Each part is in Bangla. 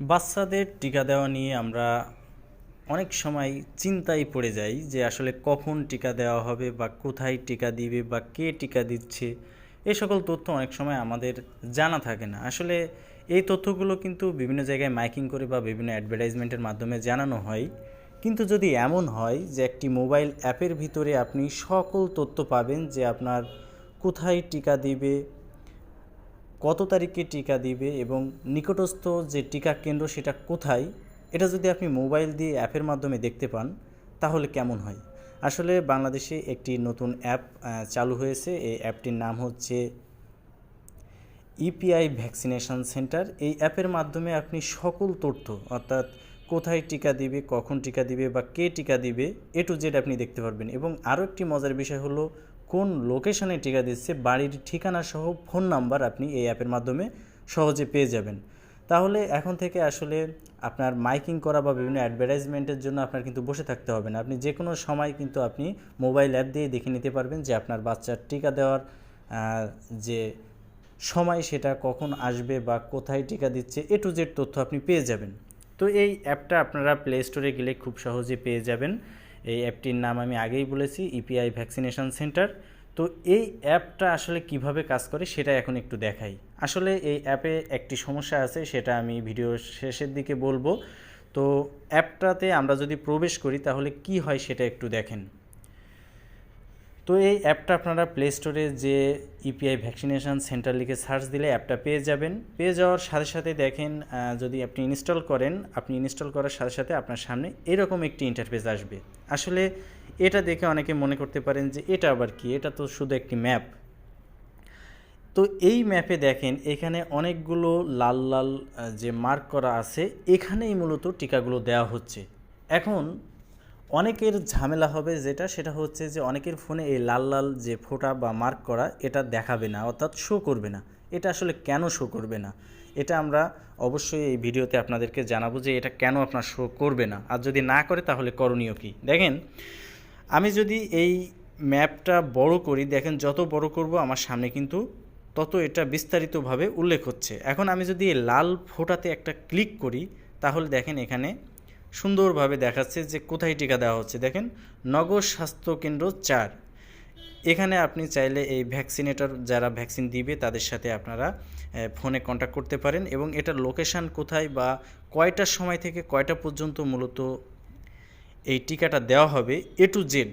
বাচ্চাদের টিকা দেওয়া নিয়ে আমরা অনেক সময় চিন্তায় পড়ে যাই যে আসলে কখন টিকা দেওয়া হবে বা কোথায় টিকা দিবে বা কে টিকা দিচ্ছে, এ সকল তথ্য অনেক সময় আমাদের জানা থাকে না। আসলে এই তথ্যগুলো কিন্তু বিভিন্ন জায়গায় মাইকিং করে বা বিভিন্ন অ্যাডভার্টাইজমেন্টের মাধ্যমে জানানো হয়। কিন্তু যদি এমন হয় যে একটি মোবাইল অ্যাপের ভিতরে আপনি সকল তথ্য পাবেন যে আপনার কোথায় টিকা দিবে, কত তারিখে টিকা দিবে এবং নিকটস্থ যে টিকা কেন্দ্র সেটা কোথায়, এটা যদি আপনি মোবাইল দিয়ে অ্যাপের মাধ্যমে দেখতে পান তাহলে কেমন হয়। আসলে বাংলাদেশে একটি নতুন অ্যাপ চালু হয়েছে। এই অ্যাপটির নাম হচ্ছে ইপিআই ভ্যাকসিনেশন সেন্টার। এই অ্যাপের মাধ্যমে আপনি সকল তথ্য, অর্থাৎ কোথায় টিকা দিবে, কখন টিকা দিবে বা কে টিকা দিবে, এ টু জেড আপনি দেখতে পারবেন। এবং আরও একটি মজার বিষয় হলো কোন লোকেশনে টিকা দিচ্ছে, বাড়ির ঠিকানা সহ ফোন নাম্বার আপনি এই অ্যাপের মাধ্যমে সহজে পেয়ে যাবেন। তাহলে এখন থেকে আসলে আপনার মাইকিং করা বা বিভিন্ন অ্যাডভার্টাইজমেন্টের জন্য আপনার কিন্তু বসে থাকতে হবে না। আপনি যে কোনো সময় কিন্তু আপনি মোবাইল অ্যাপ দিয়ে দেখে নিতে পারবেন যে আপনার বাচ্চার টিকা দেওয়ার যে সময় সেটা কখন আসবে বা কোথায় টিকা দিচ্ছে, এ টু জেড তথ্য আপনি পেয়ে যাবেন। তো এই অ্যাপটা আপনারা প্লে স্টোরে গেলে খুব সহজে পেয়ে যাবেন। এই অ্যাপটির নাম আমি আগেই বলেছি, ইপিআই ভ্যাকসিনেশন সেন্টার। তো এই অ্যাপটা আসলে কিভাবে কাজ করে সেটা এখন একটু দেখাই। আসলে এই অ্যাপে একটি সমস্যা আছে, সেটা আমি ভিডিওর শেষের দিকে বলবো। তো অ্যাপটাতে আমরা যদি প্রবেশ করি তাহলে কি হয় সেটা একটু দেখেন। তো এই অ্যাপটা আপনারা প্লে স্টোরে যে ইপিআই ভ্যাকসিনেশন সেন্টার লিখে সার্চ দিলে অ্যাপটা পেয়ে যাবেন। পেয়ে যাওয়ার সাথে সাথে দেখেন যদি আপনি ইনস্টল করেন, আপনি ইনস্টল করার সাথে সাথে আপনার সামনে এরকম একটি ইন্টারফেস আসবে। আসলে এটা দেখে অনেকে মনে করতে পারেন যে এটা আবার কি, এটা তো শুধু একটি ম্যাপ। তো এই ম্যাপে দেখেন এখানে অনেকগুলো লাল লাল যে মার্ক করা আছে, এখানেই মূলত টিকাগুলো দেওয়া হচ্ছে। এখন অনেকের ঝামেলা হবে সেটা হচ্ছে যে অনেকের ফোনে এই লাল লাল যে ফোঁটা বা মার্ক করা এটা দেখাবে না, অর্থাৎ শো করবে না। এটা আসলে কেন শো করবে না, এটা আমরা অবশ্যই এই ভিডিওতে আপনাদেরকে জানাবো যে এটা কেন আপনার শো করবে না, আর যদি না করে তাহলে করণীয় কী। দেখেন আমি যদি এই ম্যাপটা বড় করি, দেখেন যত বড় করব আমার সামনে কিন্তু তত এটা বিস্তারিতভাবে উল্লেখ হচ্ছে। এখন আমি যদি এই লাল ফোঁটাতে একটা ক্লিক করি তাহলে দেখেন এখানে সুন্দরভাবে দেখাচ্ছে যে কোথায় টিকা দেওয়া হচ্ছে। দেখেন নগর স্বাস্থ্যকেন্দ্র 4। এখানে আপনি চাইলে এই ভ্যাকসিনেটর যারা ভ্যাকসিন দিবে তাদের সাথে আপনারা ফোনে কন্ট্যাক্ট করতে পারেন এবং এটার লোকেশান কোথায় বা কয়টার সময় থেকে কয়টা পর্যন্ত মূলত এই টিকাটা দেওয়া হবে, এ টু জেড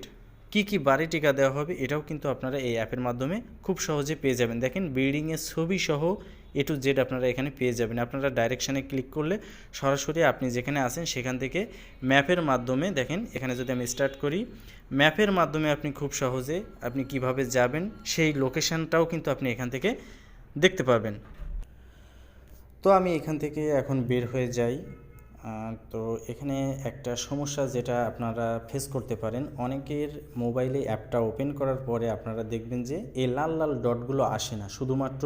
কী কী বারে টিকা দেওয়া হবে, এটাও কিন্তু আপনারা এই অ্যাপের মাধ্যমে খুব সহজে পেয়ে যাবেন। দেখেন বিল্ডিংয়ের ছবি সহ এ টু জেড আপনারা এখানে পেয়ে যাবেন। আপনারা ডাইরেকশানে ক্লিক করলে সরাসরি আপনি যেখানে আছেন সেখান থেকে ম্যাপের মাধ্যমে, দেখেন এখানে যদি আমি স্টার্ট করি, ম্যাপের মাধ্যমে আপনি খুব সহজে আপনি কিভাবে যাবেন সেই লোকেশানটাও কিন্তু আপনি এখান থেকে দেখতে পাবেন। তো আমি এখান থেকে এখন বের হয়ে যাই। তো এখানে একটা সমস্যা যেটা আপনারা ফেস করতে পারেন, অনেকের মোবাইলে অ্যাপটা ওপেন করার পরে আপনারা দেখবেন যে এই লাল লাল ডটগুলো আসে না, শুধুমাত্র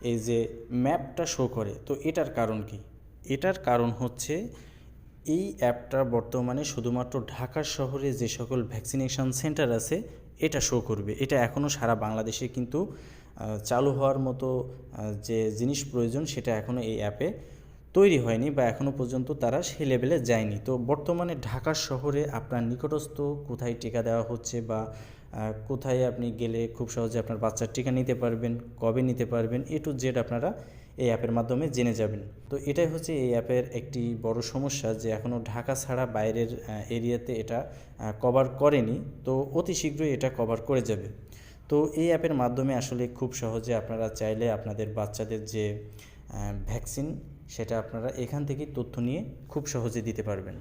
এই যে ম্যাপটা শো করে। তো এটার কারণ কি? এটার কারণ হচ্ছে এই অ্যাপটা বর্তমানে শুধুমাত্র ঢাকা শহরে যে সকল ভ্যাকসিনেশন সেন্টার আছে এটা শো করবে। এটা এখনও সারা বাংলাদেশে কিন্তু চালু হওয়ার মতো যে জিনিস প্রয়োজন সেটা এখনও এই অ্যাপে তৈরি হয়নি বা এখনও পর্যন্ত তারা সেই লেভেলে যায়নি। তো বর্তমানে ঢাকা শহরে আপনার নিকটস্থ কোথায় টিকা দেওয়া হচ্ছে বা কোথায় আপনি গেলে খুব সহজে আপনার বাচ্চার টিকা নিতে পারবেন, কবে নিতে পারবেন, এ টু জেড আপনারা এই অ্যাপের মাধ্যমে জেনে যাবেন। তো এটাই হচ্ছে এই অ্যাপের একটি বড় সমস্যা যে এখনও ঢাকা ছাড়া বাইরের এরিয়াতে এটা কভার করেনি। তো অতি শীঘ্রই এটা কভার করে যাবে। তো এই অ্যাপের মাধ্যমে আসলে খুব সহজে আপনারা চাইলে আপনাদের বাচ্চাদের যে ভ্যাকসিন সেটা আপনারা এখান থেকেই তথ্য নিয়ে খুব সহজে দিতে পারবেন।